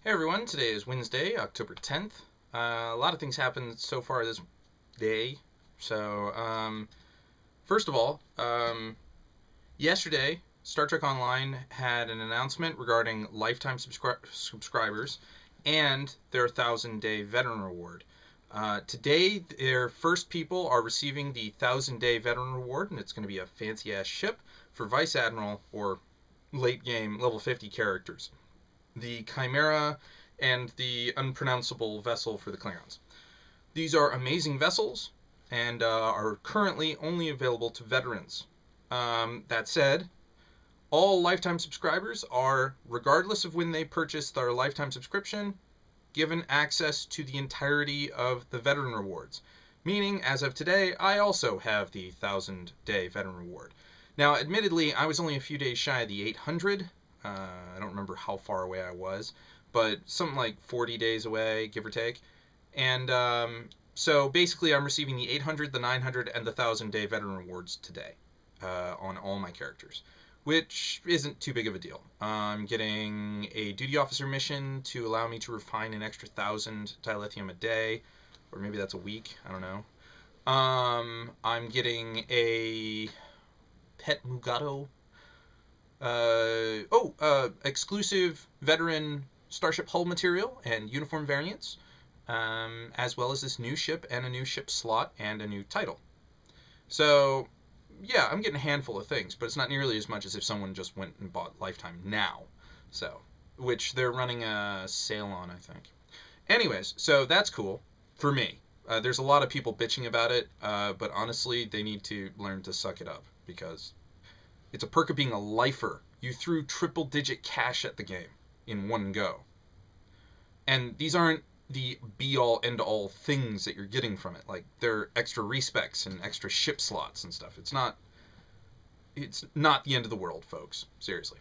Hey everyone, today is Wednesday, October 10th. A lot of things happened so far this day. First of all, yesterday, Star Trek Online had an announcement regarding lifetime subscribers and their 1,000-day veteran reward. Today, their first people are receiving the 1,000-day veteran reward, and it's going to be a fancy-ass ship for Vice Admiral or late-game level 50 characters. The Chimera, and the unpronounceable vessel for the Klingons. These are amazing vessels and are currently only available to veterans. That said, all lifetime subscribers are, regardless of when they purchase their lifetime subscription, given access to the entirety of the veteran rewards. Meaning, as of today, I also have the 1,000-day veteran reward. Now, admittedly, I was only a few days shy of the 800. I don't remember how far away I was, but something like 40 days away, give or take. And so basically I'm receiving the 800, the 900, and the 1,000-day veteran rewards today on all my characters, which isn't too big of a deal. I'm getting a duty officer mission to allow me to refine an extra 1,000 dilithium a day, or maybe that's a week, I don't know. I'm getting a pet Mugato. Exclusive veteran starship hull material and uniform variants, as well as this new ship and a new ship slot and a new title. So, yeah, I'm getting a handful of things, but it's not nearly as much as if someone just went and bought Lifetime now. So, which they're running a sale on, I think. Anyways, so that's cool for me. There's a lot of people bitching about it, but honestly, they need to learn to suck it up because it's a perk of being a lifer. You threw triple-digit cash at the game in one go. And these aren't the be-all, end-all things that you're getting from it. Like, they're extra respecs and extra ship slots and stuff. It's not the end of the world, folks. Seriously.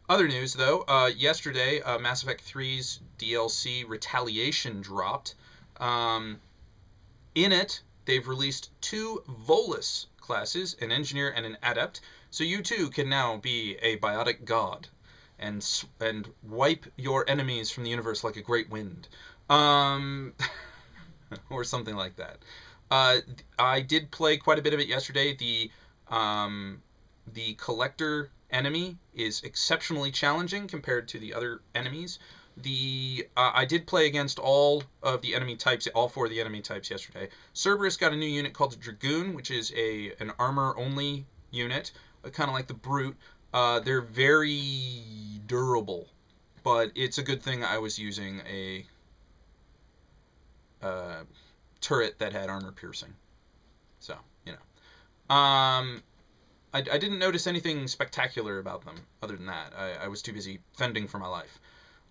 Other news, though. Yesterday, Mass Effect 3's DLC Retaliation dropped. In it, they've released 2 Volus classes, an engineer and an adept, so you too can now be a biotic god and wipe your enemies from the universe like a great wind, or something like that. I did play quite a bit of it yesterday. The collector enemy is exceptionally challenging compared to the other enemies. I did play against all of the enemy types, all 4 of the enemy types yesterday. Cerberus got a new unit called the Dragoon, which is an armor-only unit, kind of like the Brute. They're very durable, but it's a good thing I was using a turret that had armor piercing. So, you know. I didn't notice anything spectacular about them other than that. I was too busy fending for my life.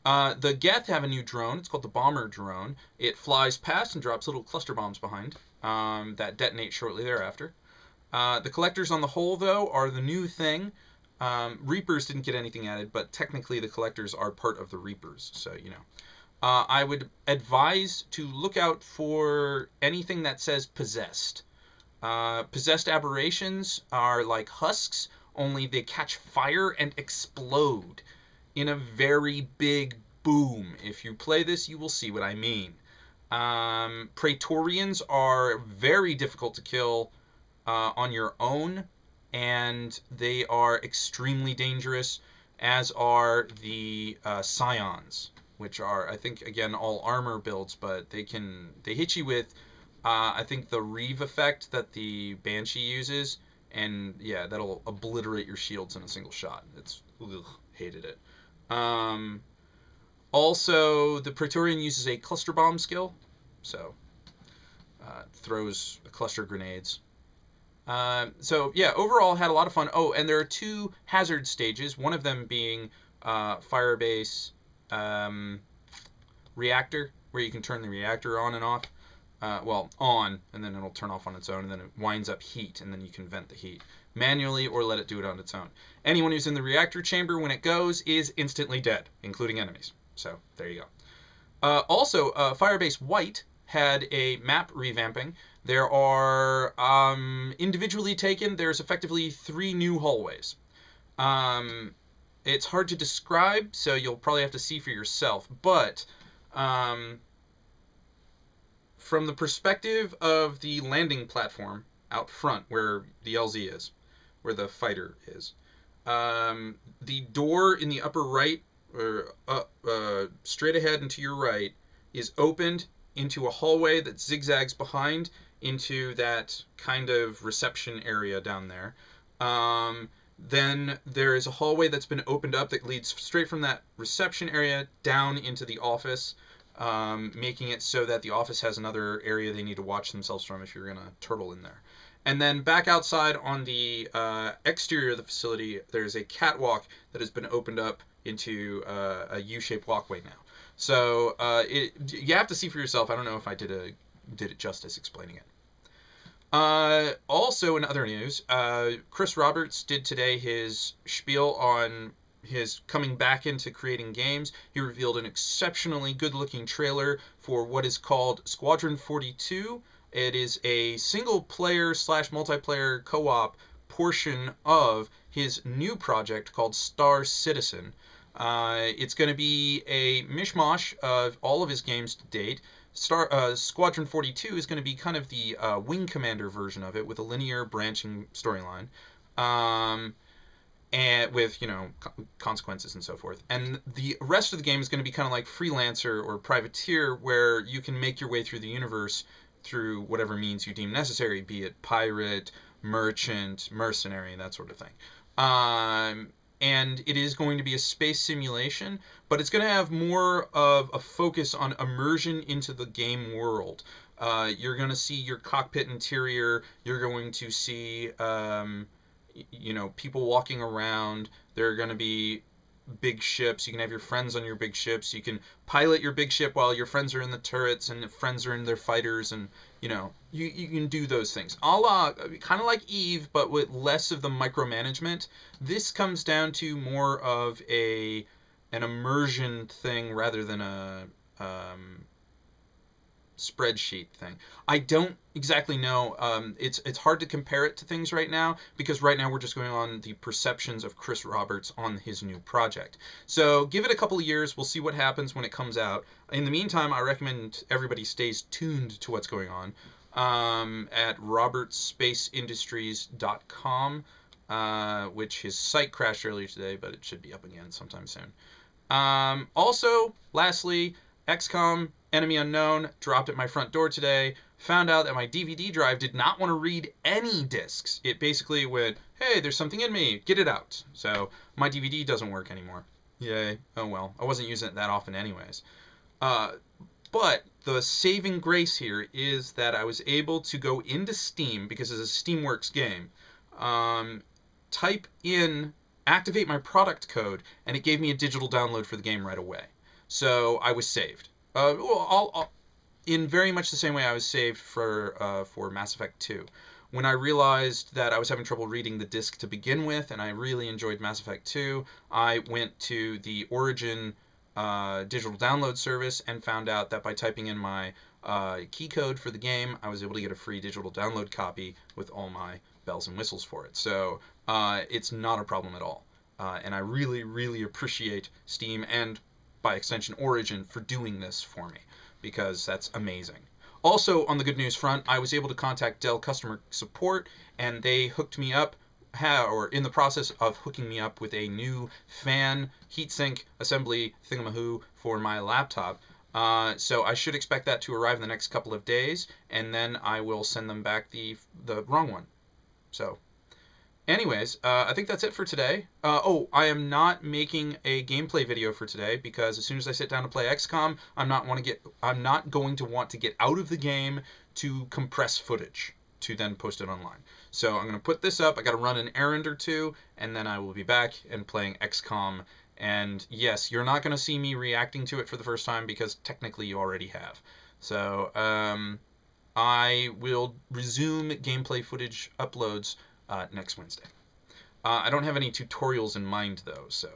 The Geth have a new drone. It's called the Bomber Drone. It flies past and drops little cluster bombs behind that detonate shortly thereafter. The Collectors on the whole, though, are the new thing. Reapers didn't get anything added, but technically the Collectors are part of the Reapers, so, you know. I would advise to look out for anything that says Possessed. Possessed aberrations are like husks, only they catch fire and explode in a very big boom. If you play this, you will see what I mean. Praetorians are very difficult to kill on your own, and they are extremely dangerous, as are the Scions, which are, I think, again, all armor builds, but they hit you with, I think, the Reeve effect that the Banshee uses, and yeah, that'll obliterate your shields in a single shot. Hated it. Also, the Praetorian uses a cluster bomb skill, so throws a cluster of grenades. So yeah, overall had a lot of fun. Oh, and there are 2 hazard stages, one of them being Firebase reactor, where you can turn the reactor on and off. Well, on, and then it'll turn off on its own, and then it winds up heat, and then you can vent the heat manually or let it do it on its own. Anyone who's in the reactor chamber when it goes is instantly dead, including enemies. So, there you go. Also, Firebase White had a map revamping. There are, individually taken, there's effectively 3 new hallways. it's hard to describe, so you'll probably have to see for yourself. But from the perspective of the landing platform out front, where the LZ is, where the fighter is, the door in the upper right, or straight ahead and to your right, is opened into a hallway that zigzags behind into that kind of reception area down there. Then there is a hallway that's been opened up that leads straight from that reception area down into the office, making it so that the office has another area they need to watch themselves from if you're going to turtle in there. And then back outside on the exterior of the facility, there's a catwalk that has been opened up into a U-shaped walkway now. So you have to see for yourself. I don't know if I did it justice explaining it. Also, in other news, Chris Roberts did today his spiel on his coming back into creating games. He revealed an exceptionally good-looking trailer for what is called Squadron 42. It is a single-player / multiplayer co-op portion of his new project called Star Citizen. It's going to be a mishmash of all of his games to date. Squadron 42 is going to be kind of the Wing Commander version of it, with a linear branching storyline, and with, consequences and so forth. And the rest of the game is going to be kind of like Freelancer or Privateer, where you can make your way through the universe through whatever means you deem necessary, be it pirate, merchant, mercenary, that sort of thing. And it is going to be a space simulation, but it's going to have more of a focus on immersion into the game world. You're going to see your cockpit interior. You're going to see, people walking around. There are going to be big ships. You can have your friends on your big ships. You can pilot your big ship while your friends are in the turrets and friends are in their fighters, and you can do those things. A la kind of like Eve, but with less of the micromanagement. This comes down to more of an immersion thing rather than a spreadsheet thing. I don't exactly know. It's hard to compare it to things right now, because right now we're just going on the perceptions of Chris Roberts on his new project. So give it a couple of years. We'll see what happens when it comes out. In the meantime, I recommend everybody stays tuned to what's going on at robertsspaceindustries.com, which his site crashed earlier today, but it should be up again sometime soon. Also, lastly, XCOM Enemy Unknown dropped at my front door today. Found out that my DVD drive did not want to read any discs. It basically went, hey, there's something in me, get it out. So my DVD doesn't work anymore. Yay. Oh well, I wasn't using it that often anyways. But the saving grace here is that I was able to go into Steam, because it's a Steamworks game, type in, activate my product code, and it gave me a digital download for the game right away. So I was saved. In very much the same way I was saved for Mass Effect 2. When I realized that I was having trouble reading the disc to begin with, and I really enjoyed Mass Effect 2, I went to the Origin digital download service and found out that by typing in my key code for the game, I was able to get a free digital download copy with all my bells and whistles for it. So it's not a problem at all. And I really, really appreciate Steam and, by extension, Origin for doing this for me, because that's amazing. Also, on the good news front, I was able to contact Dell Customer Support, and they hooked me up, or in the process of hooking me up with a new fan heatsink assembly thingamahoo for my laptop. So I should expect that to arrive in the next couple of days, and then I will send them back the wrong one. So, anyways, I think that's it for today. I am not making a gameplay video for today, because as soon as I sit down to play XCOM, I'm not going to want to get out of the game to compress footage to then post it online. So I'm going to put this up. I got to run an errand or two, and then I will be back and playing XCOM. And yes, you're not going to see me reacting to it for the first time, because technically you already have. So I will resume gameplay footage uploads next Wednesday. I don't have any tutorials in mind, though, so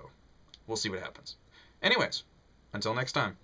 we'll see what happens. Anyways, until next time.